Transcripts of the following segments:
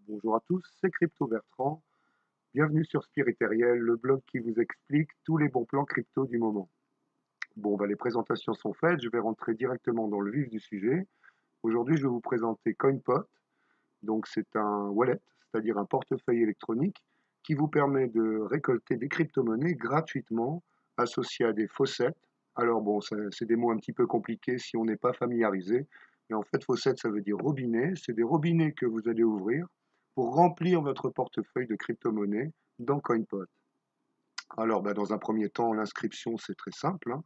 Bonjour à tous, c'est Crypto Bertrand. Bienvenue sur Spiriteriel, le blog qui vous explique tous les bons plans crypto du moment. Bon, les présentations sont faites, je vais rentrer directement dans le vif du sujet. Aujourd'hui, je vais vous présenter CoinPot. Donc, c'est un wallet, c'est-à-dire un portefeuille électronique qui vous permet de récolter des crypto-monnaies gratuitement associées à des faucets. Alors, bon, c'est des mots un petit peu compliqués si on n'est pas familiarisé. Mais en fait, faucet, ça veut dire robinet. C'est des robinets que vous allez ouvrir pour remplir votre portefeuille de crypto-monnaies dans CoinPot. Alors, dans un premier temps, l'inscription, c'est très simple, hein.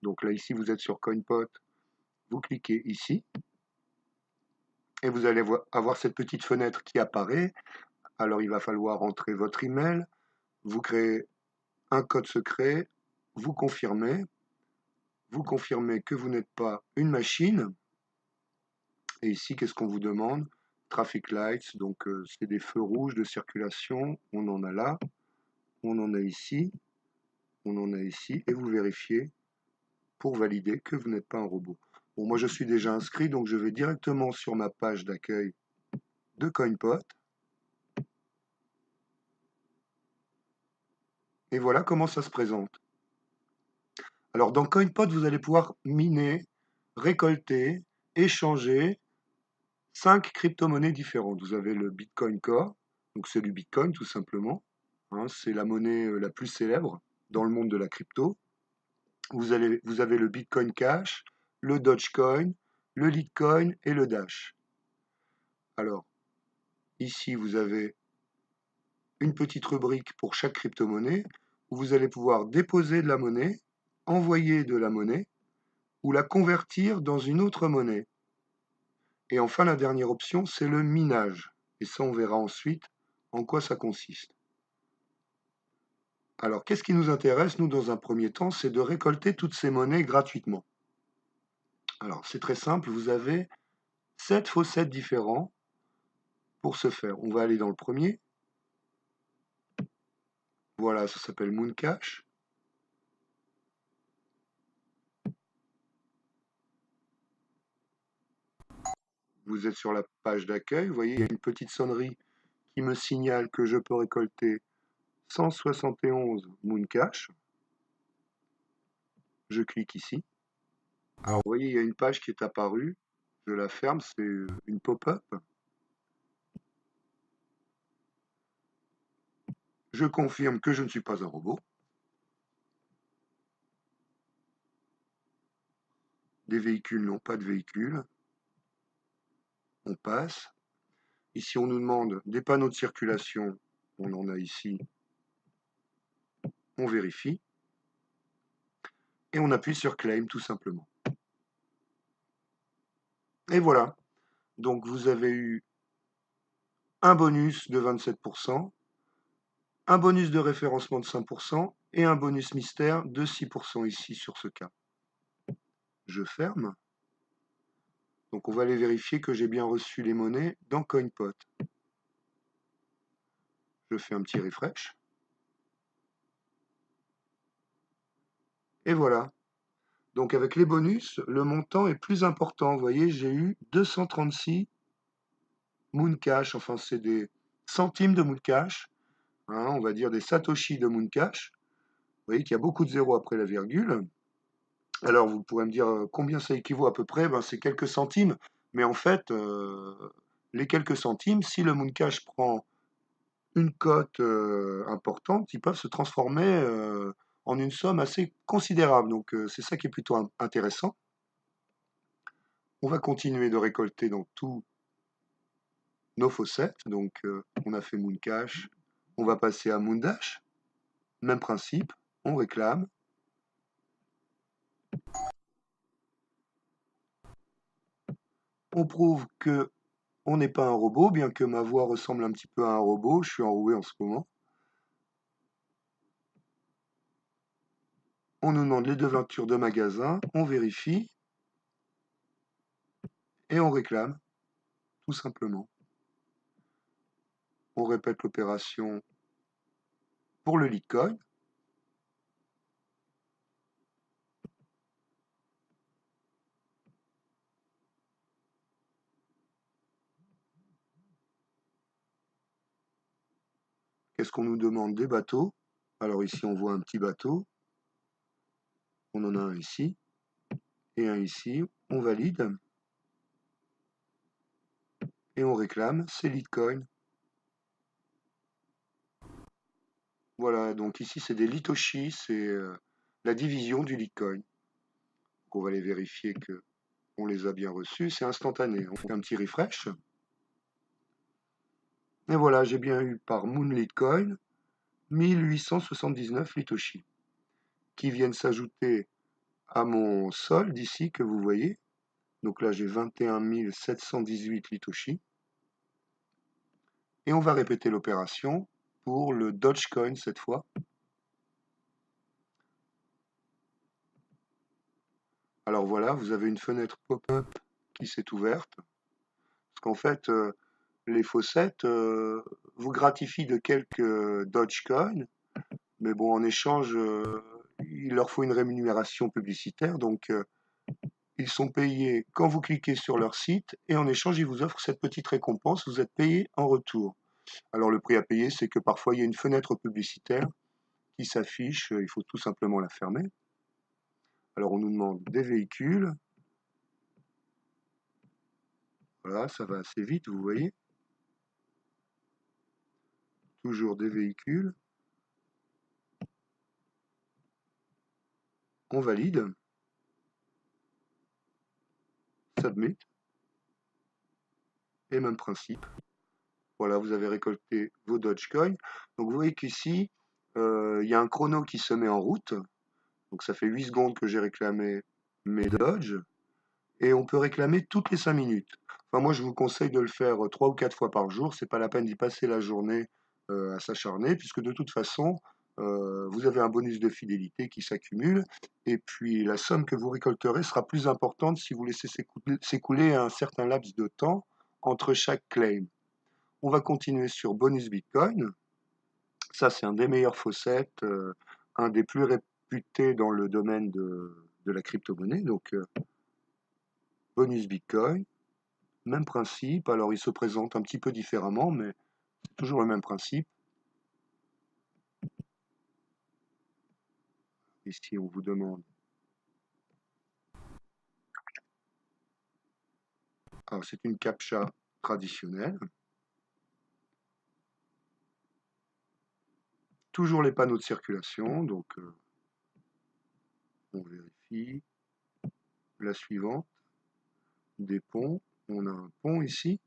Donc là, ici, vous êtes sur CoinPot, vous cliquez ici, et vous allez avoir cette petite fenêtre qui apparaît. Alors, il va falloir entrer votre email, vous créez un code secret, vous confirmez que vous n'êtes pas une machine. Et ici, qu'est-ce qu'on vous demande? Traffic lights, donc c'est des feux rouges de circulation. On en a là, on en a ici, on en a ici, et vous vérifiez pour valider que vous n'êtes pas un robot. Bon, moi je suis déjà inscrit, donc je vais directement sur ma page d'accueil de CoinPot. Et voilà comment ça se présente. Alors dans CoinPot, vous allez pouvoir miner, récolter, échanger 5 crypto-monnaies différentes. Vous avez le Bitcoin Core, donc c'est du Bitcoin tout simplement, hein, c'est la monnaie la plus célèbre dans le monde de la crypto. Vous avez le Bitcoin Cash, le Dogecoin, le Litecoin et le Dash. Alors, ici, vous avez une petite rubrique pour chaque crypto-monnaie où vous allez pouvoir déposer de la monnaie, envoyer de la monnaie ou la convertir dans une autre monnaie. Et enfin, la dernière option, c'est le minage. Et ça, on verra ensuite en quoi ça consiste. Alors, qu'est-ce qui nous intéresse, nous, dans un premier temps, c'est de récolter toutes ces monnaies gratuitement. Alors, c'est très simple, vous avez 7 faucets différents pour ce faire. On va aller dans le premier. Voilà, ça s'appelle Mooncash. Vous êtes sur la page d'accueil, vous voyez, il y a une petite sonnerie qui me signale que je peux récolter 171 Mooncash. Je clique ici. Alors, vous voyez, il y a une page qui est apparue. Je la ferme, c'est une pop-up. Je confirme que je ne suis pas un robot. Des véhicules n'ont pas de véhicule. On passe. Ici, on nous demande des panneaux de circulation. On en a ici. On vérifie. Et on appuie sur Claim tout simplement. Et voilà. Donc vous avez eu un bonus de 27%, un bonus de référencement de 5% et un bonus mystère de 6% ici sur ce cas. Je ferme. Donc on va aller vérifier que j'ai bien reçu les monnaies dans CoinPot. Je fais un petit refresh. Et voilà. Donc avec les bonus, le montant est plus important. Vous voyez, j'ai eu 236 Mooncash. Enfin, c'est des centimes de Mooncash. Hein, on va dire des Satoshi de Mooncash. Vous voyez qu'il y a beaucoup de zéros après la virgule. Alors, vous pourrez me dire combien ça équivaut à peu près? C'est quelques centimes. Mais en fait, les quelques centimes, si le Mooncash prend une cote importante, ils peuvent se transformer en une somme assez considérable. Donc, c'est ça qui est plutôt intéressant. On va continuer de récolter dans tous nos faucets. Donc, on a fait Mooncash. On va passer à Moondash. Même principe. On réclame. On prouve que on n'est pas un robot, bien que ma voix ressemble un petit peu à un robot. Je suis enroué en ce moment. On nous demande les devantures de magasin. On vérifie. Et on réclame, tout simplement. On répète l'opération pour le Litecoin. qu'est-ce qu'on nous demande? Des bateaux. Alors ici, on voit un petit bateau. On en a un ici et un ici. On valide et on réclame ces Litecoin. Voilà, donc ici, c'est des Litoshi, c'est la division du Litecoin. Donc on va aller vérifier que on les a bien reçus. C'est instantané. On fait un petit refresh. Et voilà, j'ai bien eu par Moon Litecoin 1879 Litoshi qui viennent s'ajouter à mon solde ici que vous voyez. Donc là, j'ai 21 718 Litoshi. Et on va répéter l'opération pour le Dogecoin cette fois. Alors voilà, vous avez une fenêtre pop-up qui s'est ouverte. Parce qu'en fait, les faucettes vous gratifient de quelques Dogecoin. Mais bon, en échange, il leur faut une rémunération publicitaire. Donc, ils sont payés quand vous cliquez sur leur site. Et en échange, ils vous offrent cette petite récompense. Vous êtes payé en retour. Alors, le prix à payer, c'est que parfois, il y a une fenêtre publicitaire qui s'affiche. Il faut tout simplement la fermer. Alors, on nous demande des véhicules. Voilà, ça va assez vite, vous voyez. Toujours des véhicules. On valide. Submit. Et même principe. Voilà, vous avez récolté vos Dogecoin. Donc, vous voyez qu'ici, il y a un chrono qui se met en route. Donc, ça fait 8 secondes que j'ai réclamé mes Dodge. Et on peut réclamer toutes les 5 minutes. Enfin, moi, je vous conseille de le faire 3 ou 4 fois par jour. C'est pas la peine d'y passer la journée à s'acharner, puisque de toute façon, vous avez un bonus de fidélité qui s'accumule. Et puis, la somme que vous récolterez sera plus importante si vous laissez s'écouler un certain laps de temps entre chaque claim. On va continuer sur bonus Bitcoin. Ça, c'est un des meilleurs faucets, un des plus réputés dans le domaine de la crypto-monnaie. Donc, bonus Bitcoin, même principe. Alors, il se présente un petit peu différemment, mais c'est toujours le même principe. Ici, on vous demande. Alors, c'est une CAPTCHA traditionnelle. Toujours les panneaux de circulation. Donc, on vérifie. La suivante. Des ponts. On a un pont ici.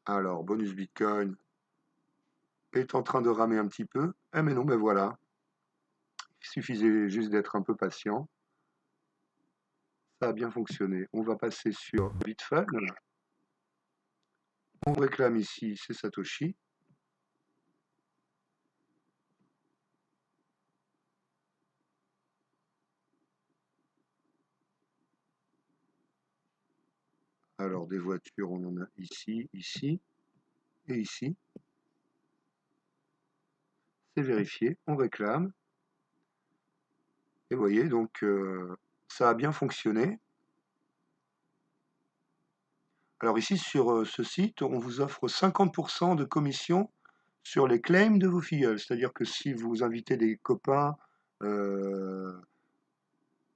Alors, bonus Bitcoin est en train de ramer un petit peu. Eh mais non, ben voilà. Il suffisait juste d'être un peu patient. Ça a bien fonctionné. On va passer sur Bitfun. On réclame ici ces Satoshi. Alors des voitures, on en a ici, ici et ici. C'est vérifié, on réclame. Et vous voyez, donc ça a bien fonctionné. Alors ici, sur ce site, on vous offre 50% de commission sur les claims de vos filleuls. C'est-à-dire que si vous invitez des copains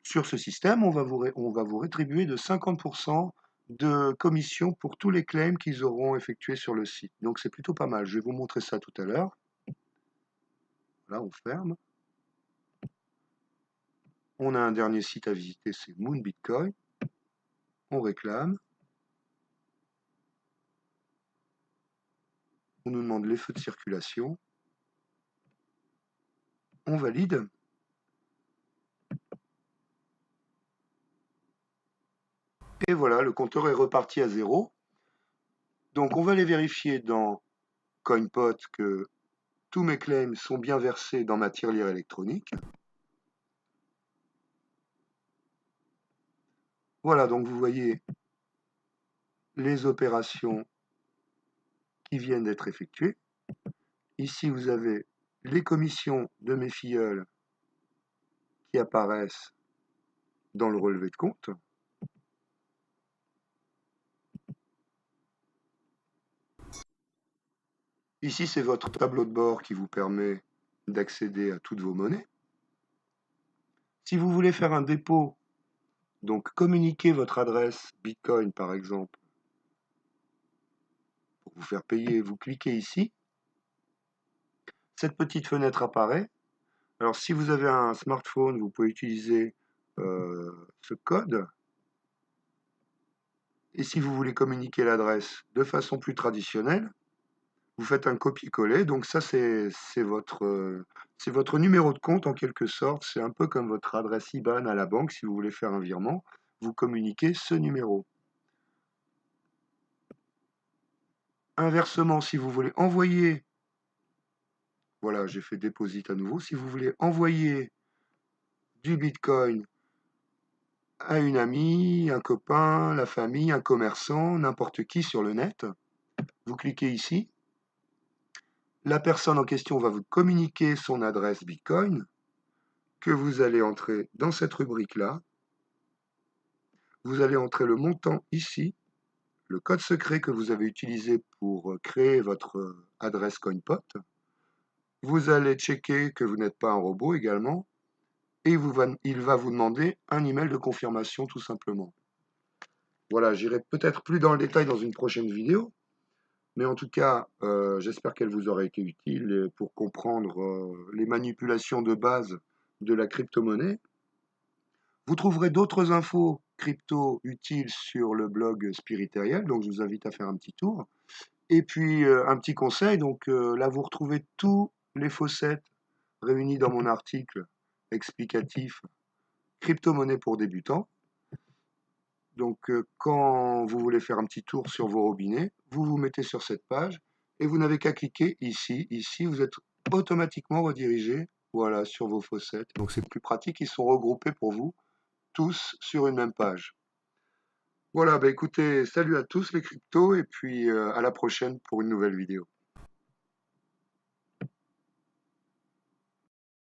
sur ce système, on va vous rétribuer de 50% de commission pour tous les claims qu'ils auront effectués sur le site. Donc c'est plutôt pas mal. Je vais vous montrer ça tout à l'heure. Là, on ferme. On a un dernier site à visiter, c'est Moon Bitcoin. On réclame. On nous demande les feux de circulation. On valide. Et voilà, le compteur est reparti à 0. Donc on va aller vérifier dans CoinPot que tous mes claims sont bien versés dans ma tirelire électronique. Voilà, donc vous voyez les opérations qui viennent d'être effectuées. Ici, vous avez les commissions de mes filleuls qui apparaissent dans le relevé de compte. Ici, c'est votre tableau de bord qui vous permet d'accéder à toutes vos monnaies. Si vous voulez faire un dépôt, donc communiquer votre adresse Bitcoin par exemple, pour vous faire payer, vous cliquez ici. Cette petite fenêtre apparaît. Alors si vous avez un smartphone, vous pouvez utiliser ce code. Et si vous voulez communiquer l'adresse de façon plus traditionnelle, vous faites un copier-coller. Donc ça, c'est votre numéro de compte en quelque sorte. C'est un peu comme votre adresse IBAN à la banque. Si vous voulez faire un virement, vous communiquez ce numéro. Inversement, si vous voulez envoyer, voilà, j'ai fait déposit à nouveau. Si vous voulez envoyer du Bitcoin à une amie, un copain, la famille, un commerçant, n'importe qui sur le net, vous cliquez ici. La personne en question va vous communiquer son adresse Bitcoin que vous allez entrer dans cette rubrique-là. Vous allez entrer le montant ici, le code secret que vous avez utilisé pour créer votre adresse CoinPot. Vous allez checker que vous n'êtes pas un robot également. Et il va vous demander un email de confirmation tout simplement. Voilà, j'irai peut-être plus dans le détail dans une prochaine vidéo. Mais en tout cas, j'espère qu'elle vous aura été utile pour comprendre les manipulations de base de la crypto-monnaie. Vous trouverez d'autres infos crypto utiles sur le blog Spiriteriel, donc je vous invite à faire un petit tour. Et puis, un petit conseil, donc là, vous retrouvez tous les faucets réunis dans mon article explicatif Crypto-monnaie pour débutants. Donc, quand vous voulez faire un petit tour sur vos robinets, vous vous mettez sur cette page et vous n'avez qu'à cliquer ici. Ici, vous êtes automatiquement redirigé, voilà, sur vos faucets. Donc, c'est plus pratique. Ils sont regroupés pour vous, tous sur une même page. Voilà, bah écoutez, salut à tous les cryptos et puis à la prochaine pour une nouvelle vidéo.